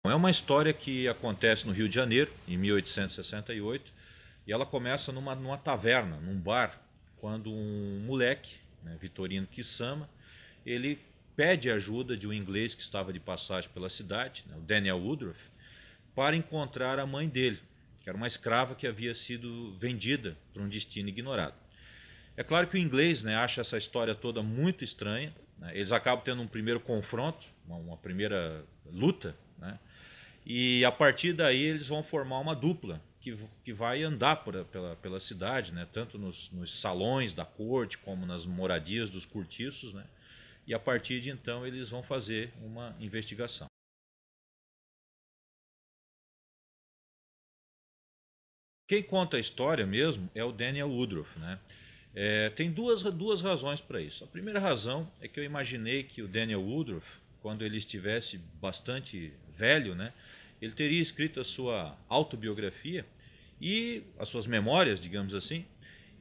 É uma história que acontece no Rio de Janeiro, em 1868, e ela começa numa taverna, num bar, quando um moleque, né, Vitorino Kissama, ele pede ajuda de um inglês que estava de passagem pela cidade, né, o Daniel Woodruff, para encontrar a mãe dele, que era uma escrava que havia sido vendida para um destino ignorado. É claro que o inglês, né, acha essa história toda muito estranha, né, eles acabam tendo um primeiro confronto, uma primeira luta, né, e a partir daí eles vão formar uma dupla que vai andar pela cidade, né? Tanto nos salões da corte como nas moradias dos cortiços, né? E a partir de então eles vão fazer uma investigação. Quem conta a história mesmo é o Daniel Woodruff, né? Tem duas razões para isso. A primeira razão é que eu imaginei que o Daniel Woodruff, quando ele estivesse bastante velho, né, ele teria escrito a sua autobiografia e as suas memórias, digamos assim,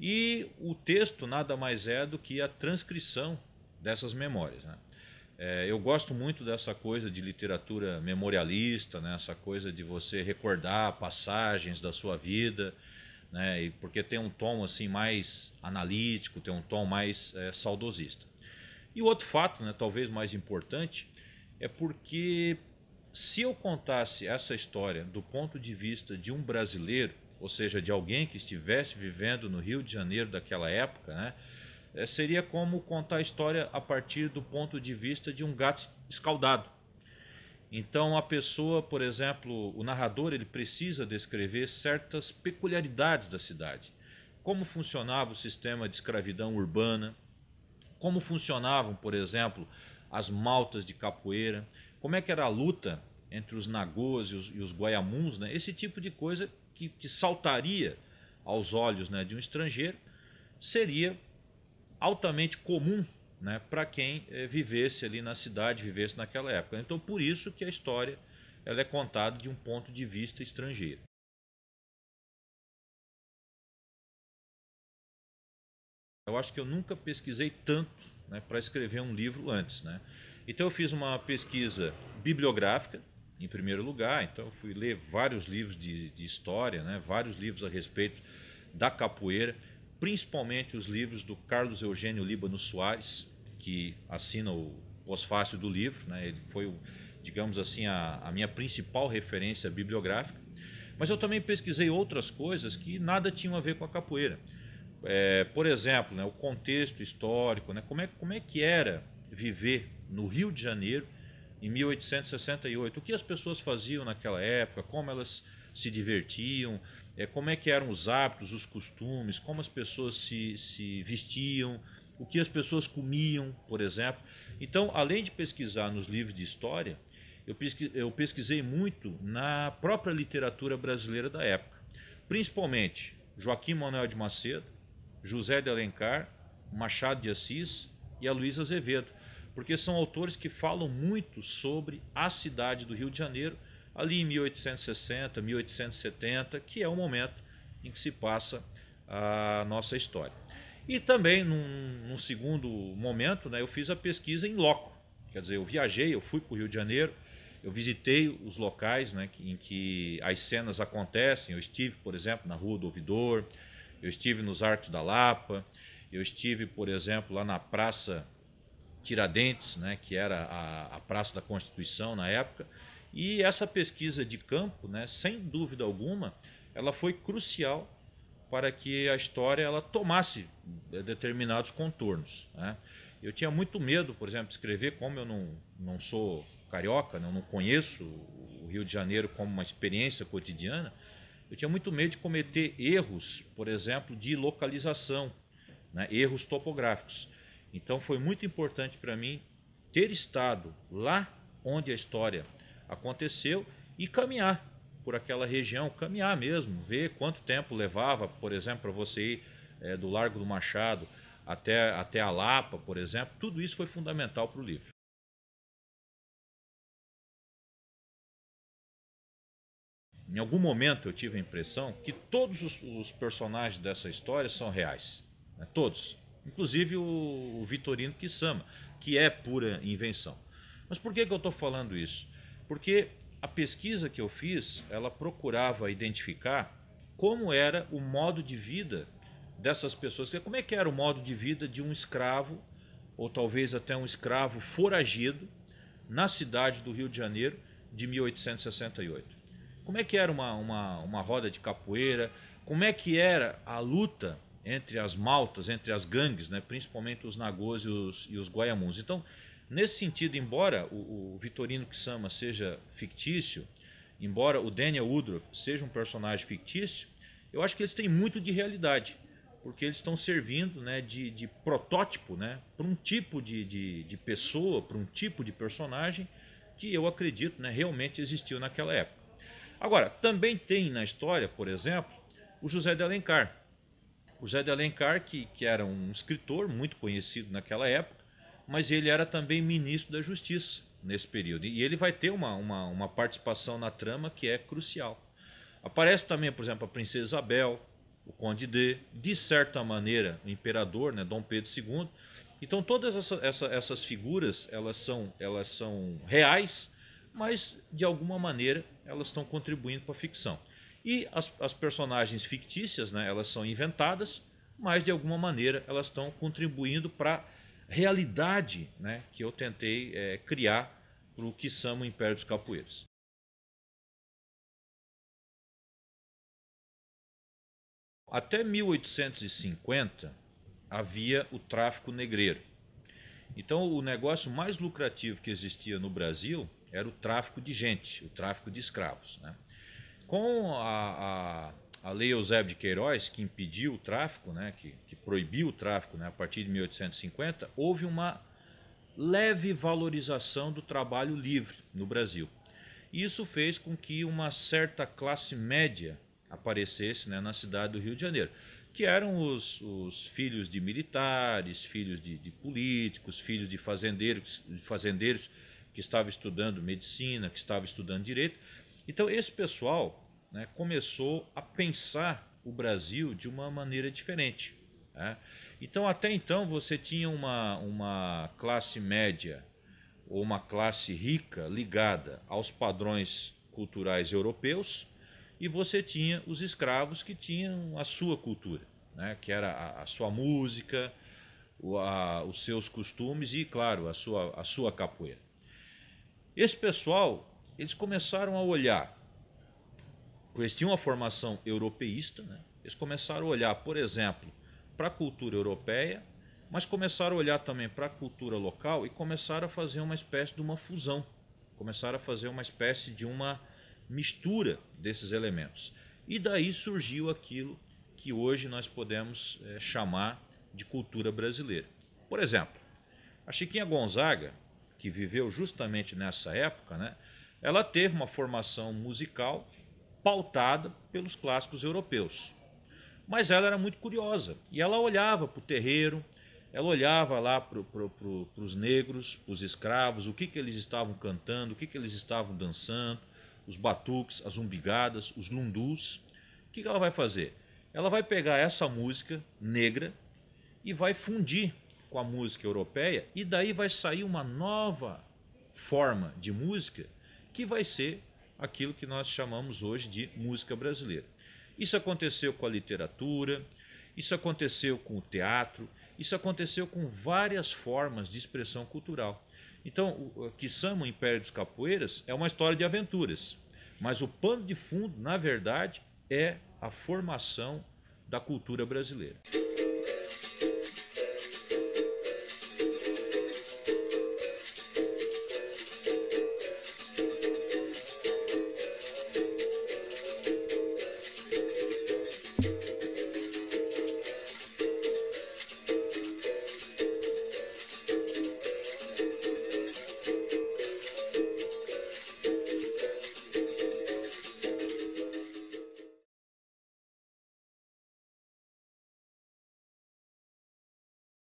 e o texto nada mais é do que a transcrição dessas memórias, né? Eu gosto muito dessa coisa de literatura memorialista, né? Essa coisa de você recordar passagens da sua vida, né? Porque tem um tom assim mais analítico, tem um tom mais saudosista. E o outro fato, né, talvez mais importante, é porque se eu contasse essa história do ponto de vista de um brasileiro, ou seja, de alguém que estivesse vivendo no Rio de Janeiro daquela época, né, seria como contar a história a partir do ponto de vista de um gato escaldado. Então a pessoa, por exemplo, o narrador, ele precisa descrever certas peculiaridades da cidade. Como funcionava o sistema de escravidão urbana, como funcionavam, por exemplo, as maltas de capoeira, como é que era a luta entre os nagôs e os guaiamuns, né? Esse tipo de coisa que saltaria aos olhos, né, de um estrangeiro, seria altamente comum, né, para quem vivesse ali na cidade, vivesse naquela época. Então, por isso que a história ela é contada de um ponto de vista estrangeiro. Eu acho que eu nunca pesquisei tanto, né, para escrever um livro antes, né? Então eu fiz uma pesquisa bibliográfica, em primeiro lugar. Então eu fui ler vários livros de história, né, vários livros a respeito da capoeira, principalmente os livros do Carlos Eugênio Líbano Soares, que assina o pós-fácio do livro, né? Ele foi, digamos assim, a minha principal referência bibliográfica. Mas eu também pesquisei outras coisas que nada tinham a ver com a capoeira. Por exemplo, né, o contexto histórico, né, como é que era viver no Rio de Janeiro em 1868, o que as pessoas faziam naquela época, como elas se divertiam, como é que eram os hábitos, os costumes, como as pessoas se vestiam, o que as pessoas comiam, por exemplo. Então, além de pesquisar nos livros de história, eu pesquisei muito na própria literatura brasileira da época, principalmente Joaquim Manuel de Macedo, José de Alencar, Machado de Assis e a Luísa Azevedo, porque são autores que falam muito sobre a cidade do Rio de Janeiro, ali em 1860, 1870, que é o momento em que se passa a nossa história. E também, num segundo momento, né, eu fiz a pesquisa em loco, quer dizer, eu viajei, eu fui para o Rio de Janeiro, eu visitei os locais, né, em que as cenas acontecem. Eu estive, por exemplo, na Rua do Ouvidor, eu estive nos Arcos da Lapa, eu estive, por exemplo, lá na Praça Tiradentes, né, que era a Praça da Constituição na época. E essa pesquisa de campo, né, sem dúvida alguma, ela foi crucial para que a história ela tomasse determinados contornos, né? Eu tinha muito medo, por exemplo, de escrever, como eu não sou carioca, né, eu não conheço o Rio de Janeiro como uma experiência cotidiana. Eu tinha muito medo de cometer erros, por exemplo, de localização, né, erros topográficos. Então foi muito importante para mim ter estado lá onde a história aconteceu e caminhar por aquela região, caminhar mesmo, ver quanto tempo levava, por exemplo, para você ir do Largo do Machado até a Lapa, por exemplo. Tudo isso foi fundamental para o livro. Em algum momento eu tive a impressão que todos os personagens dessa história são reais, né? Todos, inclusive o Vitorino Kissama, que é pura invenção. Mas por que eu estou falando isso? Porque a pesquisa que eu fiz, ela procurava identificar como era o modo de vida dessas pessoas, como é que era o modo de vida de um escravo, ou talvez até um escravo foragido, na cidade do Rio de Janeiro de 1868. Como é que era uma roda de capoeira, como é que era a luta entre as maltas, entre as gangues, né, principalmente os nagôs e os guaiamuns. Então, nesse sentido, embora o Vitorino Kissama seja fictício, embora o Daniel Woodruff seja um personagem fictício, eu acho que eles têm muito de realidade, porque eles estão servindo, né, de protótipo, né, para um tipo de pessoa, para um tipo de personagem que eu acredito, né, realmente existiu naquela época. Agora, também tem na história, por exemplo, o José de Alencar. O José de Alencar, que era um escritor muito conhecido naquela época, mas ele era também ministro da Justiça nesse período. E ele vai ter uma participação na trama que é crucial. Aparece também, por exemplo, a Princesa Isabel, o Conde de certa maneira, o imperador, né, Dom Pedro II. Então todas essas figuras elas são reais, mas de alguma maneira elas estão contribuindo para a ficção. E as personagens fictícias, né, elas são inventadas, mas de alguma maneira elas estão contribuindo para a realidade, né, que eu tentei criar para o Kissama, o Império dos Capoeiras. Até 1850 havia o tráfico negreiro. Então o negócio mais lucrativo que existia no Brasil era o tráfico de gente, o tráfico de escravos, né? Com a Lei Eusébio de Queiroz, que impediu o tráfico, né, que proibiu o tráfico, né, a partir de 1850, houve uma leve valorização do trabalho livre no Brasil. Isso fez com que uma certa classe média aparecesse, né, na cidade do Rio de Janeiro, que eram os filhos de militares, filhos de políticos, filhos de fazendeiros que estavam estudando medicina, que estavam estudando direito. Então esse pessoal, né, começou a pensar o Brasil de uma maneira diferente, né? Então até então você tinha uma classe média ou uma classe rica ligada aos padrões culturais europeus, e você tinha os escravos que tinham a sua cultura, né, que era a sua música, os seus costumes e, claro, a sua capoeira. Esse pessoal, eles começaram a olhar, eles tinham uma formação europeísta, né? Eles começaram a olhar, por exemplo, para a cultura europeia, mas começaram a olhar também para a cultura local e começaram a fazer uma espécie de uma fusão, começaram a fazer uma espécie de uma mistura desses elementos. E daí surgiu aquilo que hoje nós podemos chamar de cultura brasileira. Por exemplo, a Chiquinha Gonzaga, que viveu justamente nessa época, né, ela teve uma formação musical pautada pelos clássicos europeus. Mas ela era muito curiosa e ela olhava para o terreiro, ela olhava lá para os negros, para os escravos, o que eles estavam cantando, o que eles estavam dançando, os batuques, as umbigadas, os lundus. O que ela vai fazer? Ela vai pegar essa música negra e vai fundir com a música europeia, e daí vai sair uma nova forma de música que vai ser aquilo que nós chamamos hoje de música brasileira. Isso aconteceu com a literatura, isso aconteceu com o teatro, isso aconteceu com várias formas de expressão cultural. Então, o Kissama, o Império dos Capoeiras, é uma história de aventuras, mas o pano de fundo, na verdade, é a formação da cultura brasileira.